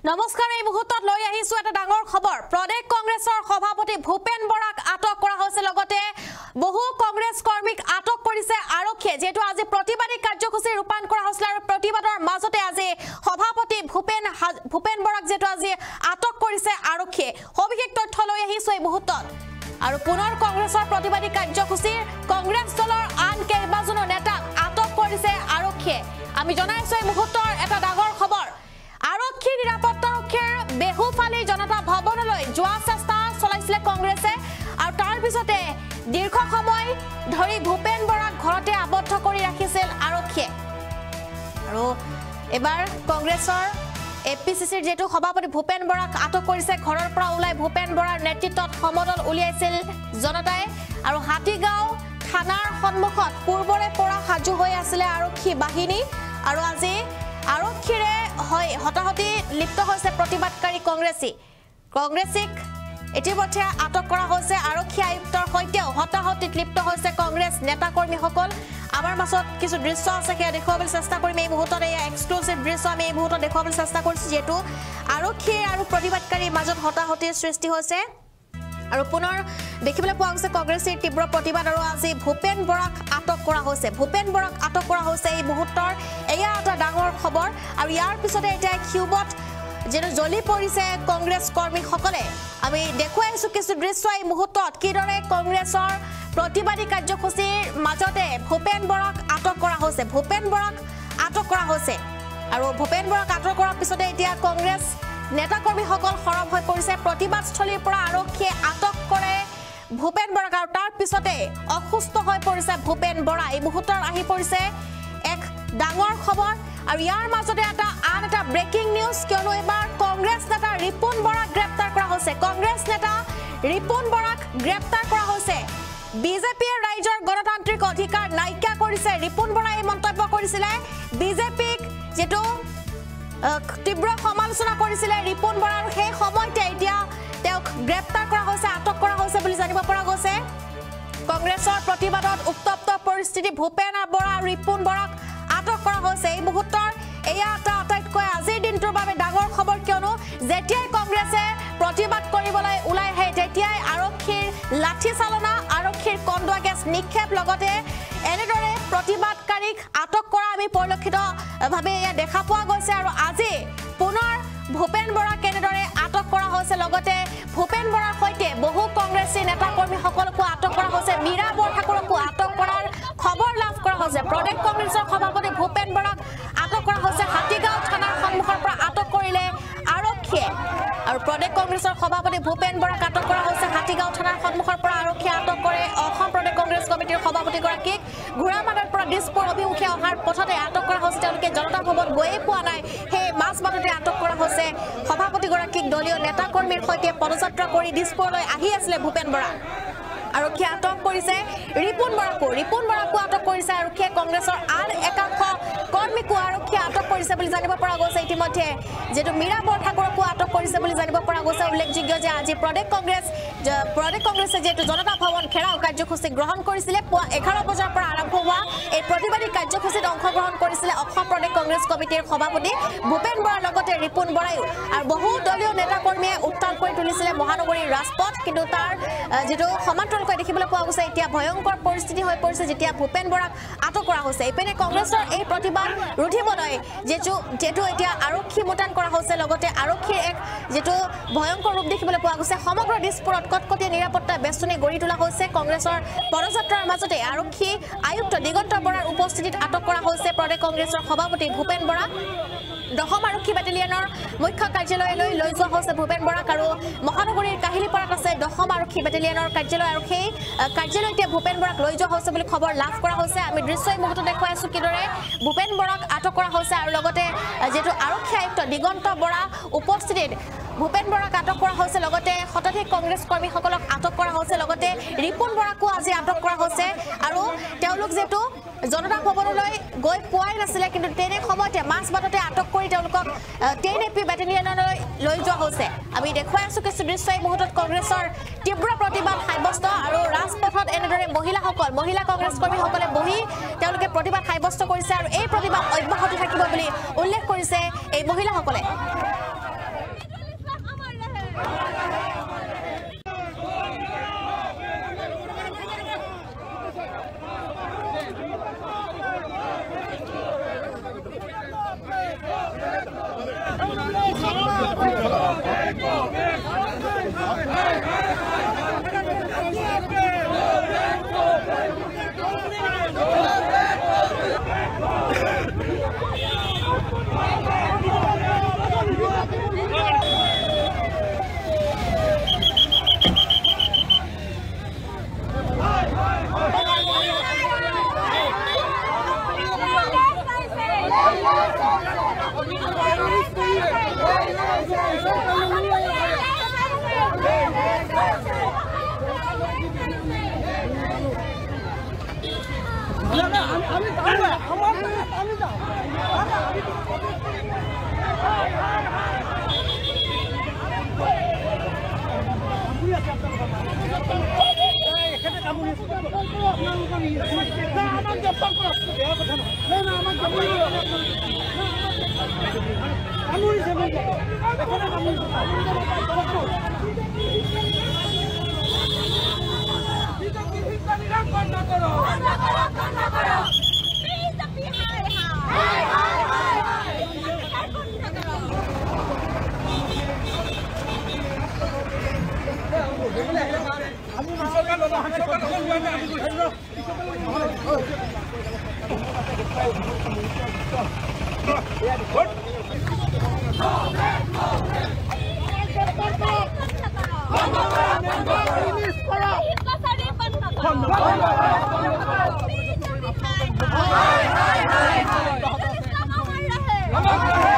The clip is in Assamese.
নমস্কাৰ এই মুহূৰ্তত লৈ আহিছো এটা ডাঙৰ খবৰ প্ৰদেশ কংগ্ৰেছৰ সভাপতি ভূপেন বৰাক আটক কৰা হৈছে লগতে বহু কংগ্ৰেছ কৰ্মীক আটক কৰিছে আৰক্ষীয়ে যেটো আজি প্ৰতিবাদী কাৰ্যসূচী ৰূপায়ণ কৰা হৈছিল আৰু প্ৰতিবাদৰ মাজতে আজি সভাপতি ভূপেন বৰাক যেটো আজি আটক কৰিছে আৰক্ষীয়ে সবিশেষ তথ্য লৈ আহিছো এই মুহূৰ্তত আৰু পুনৰ কংগ্ৰেছৰ প্ৰতিবাদী কাৰ্যসূচী কংগ্ৰেছ দলৰ আন কেইবাজনো নেতাক আটক কৰিছে আৰক্ষীয়ে আমি জনাইছো এই মুহূৰ্তৰ এটা ডাঙৰ খবৰ আৰক্ষী নিৰাপত্তাৰক্ষীৰ বেহুফালি জনতা ভৱনলৈ যোৱা চেষ্টা চলাইছিল কংগ্ৰেছে আৰু তাৰ পিছতে দীৰ্ঘ সময় ধৰি ভূপেন বৰাক ঘৰতে আবদ্ধ কৰি ৰাখিছিল আৰক্ষীয়ে আৰু এবাৰ কংগ্ৰেছৰ এপিসিসিৰ যেটো সভাপতি ভূপেন বৰাক আটক কৰিছে ঘৰৰ পৰা ওলাই ভূপেন বৰাৰ নেতৃত্বত সমদল উলিয়াইছিল জনতাই আৰু হাতীগাঁও থানাৰ সন্মুখত পূৰ্বৰে পৰা সাজু হৈ আছিল আৰক্ষী বাহিনী আৰু আজি আৰক্ষীৰে হয় হতাহতি লিপ্ত হৈছে প্ৰতিবাদকাৰী কংগ্ৰেছিক ইতিমধ্যে আটক কৰা হৈছে আৰক্ষী আয়ুক্তৰ সৈতে হতাহতিত লিপ্ত হৈছে কংগ্ৰেছ নেতা কৰ্মীসকল আমাৰ মাছত কিছু দৃশ্য আছে কি দেখুৱাবলৈ চেষ্টা কৰিম এই মুহূৰ্তত এই এক্সক্লুসিভ দৃশ্য আমি এই মুহূৰ্তত দেখুৱাবলৈ চেষ্টা কৰিছো যেটো আৰক্ষী আৰু প্ৰতিবাদকাৰীৰ মাজত হতাহতিৰ সৃষ্টি হৈছে আৰু পুনৰ দেখিবলৈ পোৱা গৈছে কংগ্ৰেছৰ তীব্ৰ প্ৰতিবাদ আৰু আজি ভূপেন বৰাক আটক কৰা হৈছে এই মুহূৰ্তৰ এয়া এটা ডাঙৰ খবৰ আৰু ইয়াৰ পিছতে এটা কিউবত যেটো জ্বলি পৰিছে কংগ্ৰেছ কৰ্মীসকলে আমি দেখুৱাইছো কিছু দৃশ্য এই মুহূৰ্তত কিদৰে কংগ্ৰেছৰ প্ৰতিবাদী কাৰ্যসূচীৰ মাজতে ভূপেন বৰাক আটক কৰা হৈছে আৰু ভূপেন বৰাক আটক কৰাৰ পিছতে এতিয়া কংগ্ৰেছ নেতা কৰ্মীসকল খৰব হৈ পৰিছে প্ৰতিবাদস্থলীৰ পৰা আৰক্ষীয়ে আটক কৰে ভূপেন বৰাক আৰু তাৰ পিছতে অসুস্থ হৈ পৰিছে ভূপেন বৰা এই মুহূৰ্তত আহি পৰিছে এক ডাঙৰ খবৰ আৰু ইয়াৰ মাজতে আন এটা ব্ৰেকিং নিউজ কিয়নো এবাৰ কংগ্ৰেছ নেতা ৰিপুন বৰাক গ্ৰেপ্তাৰ কৰা হৈছে বিজেপিৰ ৰাইজৰ গণতান্ত্ৰিক অধিকাৰ নাইকিয়া কৰিছে ৰিপুন বৰাই মন্তব্য কৰিছিল বিজেপিক যেটো তীব্ৰ সমালোচনা কৰিছিল ৰিপুন বৰাৰ সেই সময়তে এতিয়া তেওঁক গ্ৰেপ্তাৰ কৰা হৈছে আটক কৰা হৈছে বুলি জানিব পৰা গৈছে কংগ্ৰেছৰ প্ৰতিবাদত উত্তপ্ত পৰিস্থিতি ভূপেন বৰা আৰু ৰিপুন বৰাক আটক কৰা হৈছে এই মুহূৰ্তৰ এয়া আটাইতকৈ আজিৰ দিনটোৰ বাবে ডাঙৰ খবৰ কিয়নো যেতিয়াই কংগ্ৰেছে প্ৰতিবাদ কৰিবলৈ ওলাই আহে তেতিয়াই আৰক্ষীৰ লাঠি চালনা আৰক্ষীৰ কন্দুৱা গেছ নিক্ষেপ লগতে এনেদৰে প্ৰতিবাদকাৰীক আটক কৰা আমি পৰিলক্ষিত ভাৱে দেখা পোৱা গৈছে আৰু আজি পুনৰ ভূপেন বৰাক এনেদৰে আটক কৰা হৈছে লগতে ভূপেন বৰাৰ সৈতে বহু কংগ্ৰেছী নেতা কৰ্মীসকলকো আটক কৰা হৈছে মীৰা বৰঠাকুৰকো আটক কৰাৰ খবৰ লাভ কৰা হৈছে প্ৰদেশ কংগ্ৰেছৰ সভাপতি ভূপেন বৰাক আটক কৰা হৈছে হাতীগাঁও থানাৰ সন্মুখৰ পৰা আটক কৰিলে আৰক্ষীয়ে আৰু প্ৰদেশ কংগ্ৰেছৰ সভাপতি ভূপেন বৰাক আটক কৰা হৈছে হাতীগাঁও থানাৰ সন্মুখৰ পৰা আৰক্ষীয়ে আটক কৰে অসম প্ৰদেশ কংগ্ৰেছ কমিটিৰ সভাপতি গৰাকীক ঘোৰামাৰাৰ পৰা দিছপুৰ অভিমুখে অহাৰ পথতে আটক কৰা হৈছে তেওঁলোকে জনতা ভৱন গৈয়ে পোৱা নাই সেই মাজবাটতে আটক কৰা হৈছে সভাপতি গৰাকীক দলীয় নেতা কৰ্মীৰ সৈতে পদযাত্ৰা কৰি দিছপুৰলৈ আহি আছিল ভূপেন বৰা আৰক্ষীয়ে আটক কৰিছে ৰিপুন বৰাকো আটক কৰিছে আৰক্ষীয়ে কংগ্ৰেছৰ আন একাংশ কৰ্মীকো আৰক্ষীয়ে আটক কৰিছে বুলি জানিব পৰা গৈছে ইতিমধ্যে যেটো মীৰা বৰঠাকুৰকো আটক কৰিছে বুলি জানিব পৰা গৈছে উল্লেখযোগ্য যে আজি প্ৰদেশ কংগ্ৰেছে যেটো জনতা ভৱন ঘেৰাও কাৰ্যসূচী গ্ৰহণ কৰিছিল 11 বজাৰ পৰা আৰম্ভ হোৱা এই প্ৰতিবাদী কাৰ্যসূচীত অংশগ্ৰহণ কৰিছিল অসম প্ৰদেশ কংগ্ৰেছ কমিটিৰ সভাপতি ভূপেন বৰাৰ লগতে ৰিপুন বৰায়ো আৰু বহু দলীয় নেতা কৰ্মীয়ে উত্তাল কৰি তুলিছিল মহানগৰীৰ ৰাজপথ কিন্তু তাৰ যেটো সমান্তৰালকৈ দেখিবলৈ পোৱা গৈছে এতিয়া ভয়ংকৰ পৰিস্থিতি হৈ পৰিছে যেতিয়া ভূপেন বৰাক আটক কৰা হৈছে ইপিনে কংগ্ৰেছৰ এই প্ৰতিবাদ ৰুধিবলৈ যেটো এতিয়া আৰক্ষী মোতায়েন কৰা হৈছে লগতে আৰক্ষীৰ এক যেটো ভয়ংকৰ ৰূপ দেখিবলৈ পোৱা গৈছে সমগ্ৰ দিছপুৰত কটকটীয়া নিৰাপত্তা বেষ্টনী গঢ়ি তোলা হৈছে কংগ্ৰেছৰ পদযাত্ৰাৰ মাজতে আৰক্ষী আয়ুক্ত দিগন্ত বৰাৰ উপস্থিতিত আটক কৰা হৈছে প্ৰদেশ কংগ্ৰেছৰ সভাপতি ভূপেন বৰা দহম আৰক্ষী বেটেলিয়নৰ মুখ্য কাৰ্যালয়লৈ লৈ যোৱা হৈছে ভূপেন বৰাক আৰু মহানগৰীৰ কাহিলীপাৰাত আছে দহম আৰক্ষী বেটেলিয়নৰ কাৰ্যালয় আৰু সেই কাৰ্যালয়তে ভূপেন বৰাক লৈ যোৱা হৈছে বুলি খবৰ লাভ কৰা হৈছে আমি দৃশ্য এই মুহূৰ্তত দেখুৱাই আছো কিদৰে ভূপেন বৰাক আটক কৰা হৈছে আৰু লগতে যেটো আৰক্ষী আয়ুক্ত দিগন্ত বৰা উপস্থিতিত ভূপেন বৰাক আটক কৰা হৈছে লগতে শতাধিক কংগ্ৰেছ কৰ্মীসকলক আটক কৰা হৈছে লগতে ৰিপুন বৰাকো আজি আটক কৰা হৈছে আৰু তেওঁলোক যেটো জনতা ভৱনলৈ গৈ পোৱাই নাছিল কিন্তু তেনে সময়তে মাজবাটতে আটক কৰি তেওঁলোকক 10 এপি বেটেলিয়নলৈ লৈ যোৱা হৈছে আমি দেখুৱাই আছো কিছু দৃশ্য এই মুহূৰ্তত কংগ্ৰেছৰ তীব্ৰ প্ৰতিবাদ সাব্যস্ত আৰু ৰাজপথত এনেদৰে মহিলা কংগ্ৰেছ কৰ্মীসকলে বহি তেওঁলোকে প্ৰতিবাদ সাব্যস্ত কৰিছে আৰু এই প্ৰতিবাদ অব্যাহত থাকিব বুলি উল্লেখ কৰিছে এই মহিলাসকলে Come on.